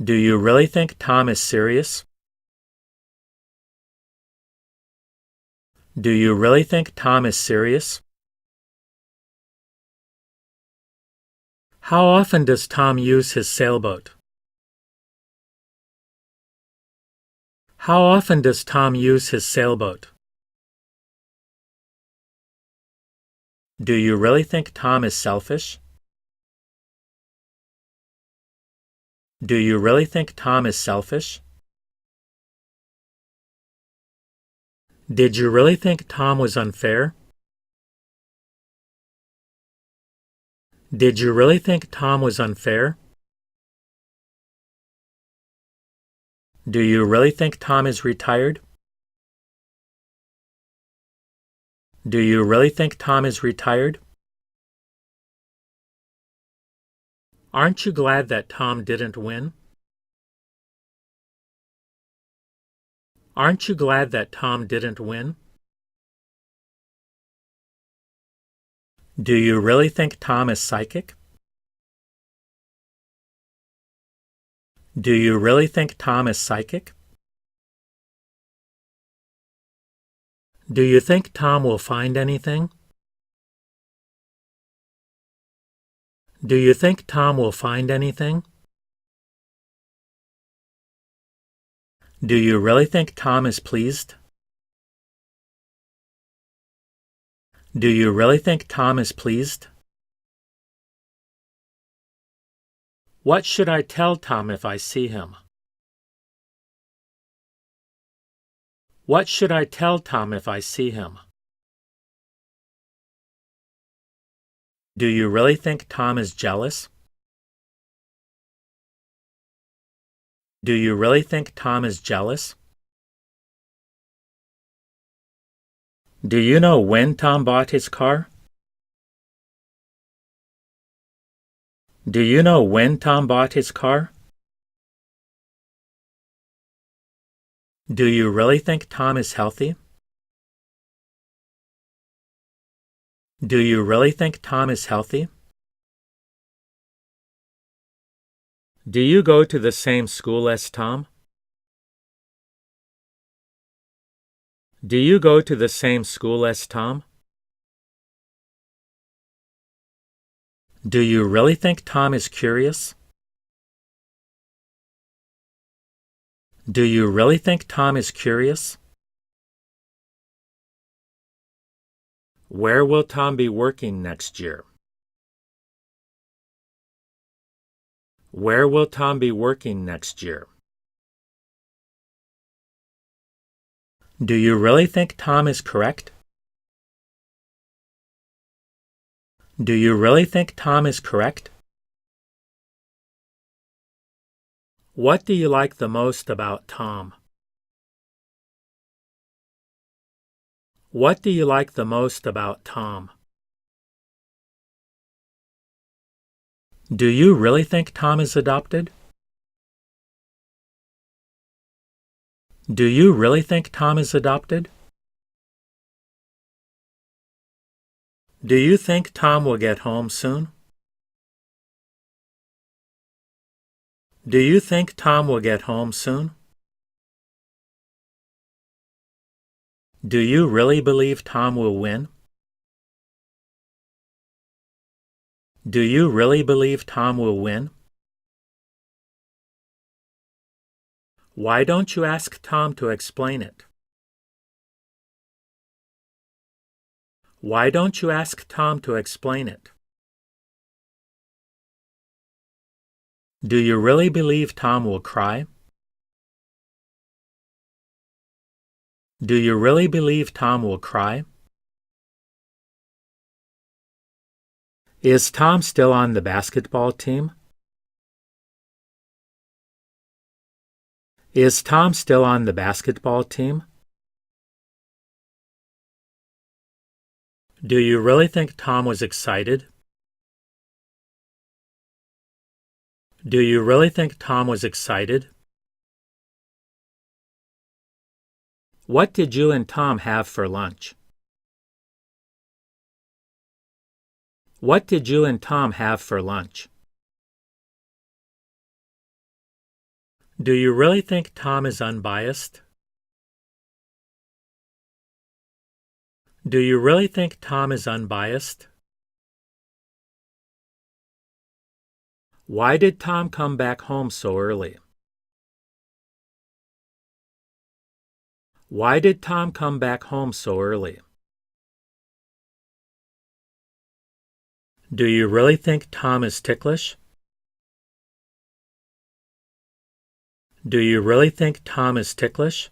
Do you really think Tom is serious? Do you really think Tom is serious? How often does Tom use his sailboat? How often does Tom use his sailboat? Do you really think Tom is selfish? Do you really think Tom is selfish? Did you really think Tom was unfair? Did you really think Tom was unfair? Do you really think Tom is retired? Do you really think Tom is retired? Aren't you glad that Tom didn't win? Aren't you glad that Tom didn't win? Do you really think Tom is psychic? Do you really think Tom is psychic? Do you think Tom will find anything? Do you think Tom will find anything? Do you really think Tom is pleased? Do you really think Tom is pleased? What should I tell Tom if I see him? What should I tell Tom if I see him? Do you really think Tom is jealous? Do you really think Tom is jealous? Do you know when Tom bought his car? Do you know when Tom bought his car? Do you really think Tom is healthy? Do you really think Tom is healthy? Do you go to the same school as Tom? Do you go to the same school as Tom? Do you really think Tom is curious? Do you really think Tom is curious? Where will Tom be working next year? Where will Tom be working next year? Do you really think Tom is correct? Do you really think Tom is correct? What do you like the most about Tom? What do you like the most about Tom? Do you really think Tom is adopted? Do you really think Tom is adopted? Do you think Tom will get home soon? Do you think Tom will get home soon? Do you really believe Tom will win? Do you really believe Tom will win? Why don't you ask Tom to explain it? Why don't you ask Tom to explain it? Do you really believe Tom will cry? Do you really believe Tom will cry? Is Tom still on the basketball team? Is Tom still on the basketball team? Do you really think Tom was excited? Do you really think Tom was excited? What did you and Tom have for lunch? What did you and Tom have for lunch? Do you really think Tom is unbiased? Do you really think Tom is unbiased? Why did Tom come back home so early? Why did Tom come back home so early? Do you really think Tom is ticklish? Do you really think Tom is ticklish?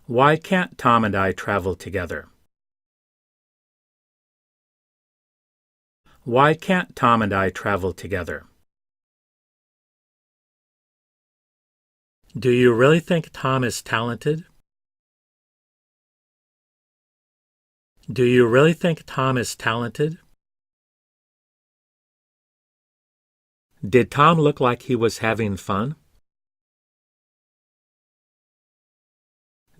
Why can't Tom and I travel together? Why can't Tom and I travel together? Do you really think Tom is talented? Do you really think Tom is talented? Did Tom look like he was having fun?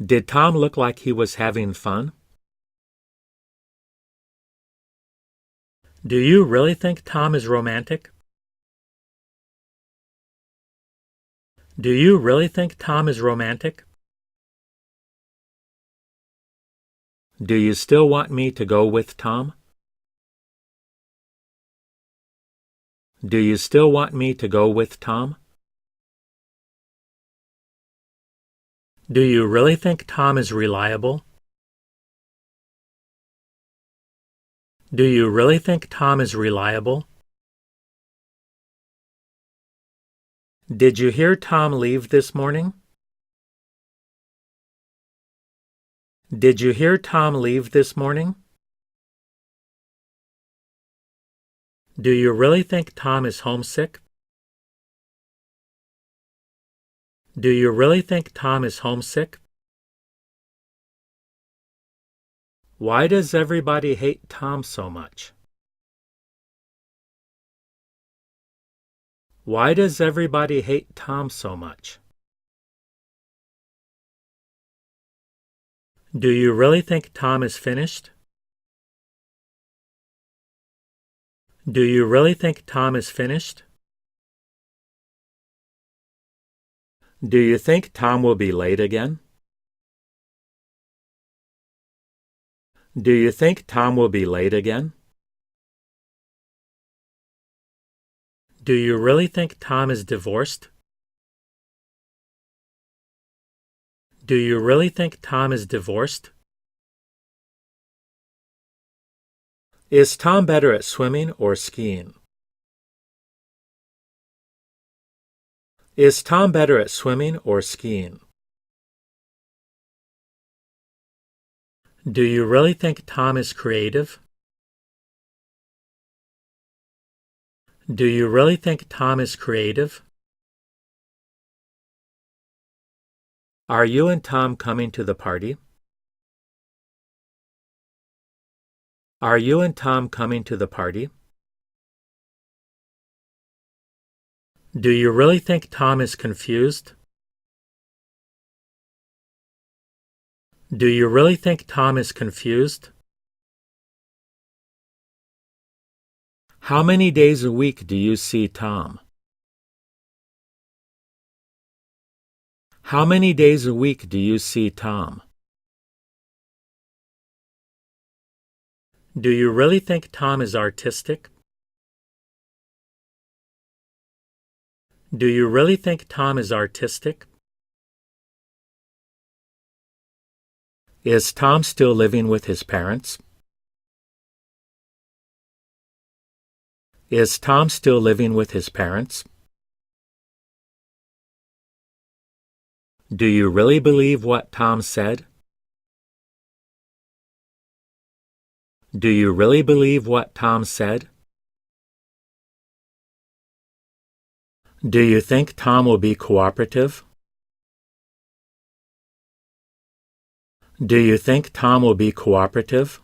Did Tom look like he was having fun? Do you really think Tom is romantic? Do you really think Tom is romantic? Do you still want me to go with Tom? Do you still want me to go with Tom? Do you really think Tom is reliable? Do you really think Tom is reliable? Did you hear Tom leave this morning? Did you hear Tom leave this morning? Do you really think Tom is homesick? Do you really think Tom is homesick? Why does everybody hate Tom so much? Why does everybody hate Tom so much? Do you really think Tom is finished? Do you really think Tom is finished? Do you think Tom will be late again? Do you think Tom will be late again? Do you really think Tom is divorced? Do you really think Tom is divorced? Is Tom better at swimming or skiing? Is Tom better at swimming or skiing? Do you really think Tom is creative? Do you really think Tom is creative? Are you and Tom coming to the party? Are you and Tom coming to the party? Do you really think Tom is confused? Do you really think Tom is confused? How many days a week do you see Tom? How many days a week do you see Tom? Do you really think Tom is artistic? Do you really think Tom is artistic? Is Tom still living with his parents? Is Tom still living with his parents? Do you really believe what Tom said? Do you really believe what Tom said? Do you think Tom will be cooperative? Do you think Tom will be cooperative?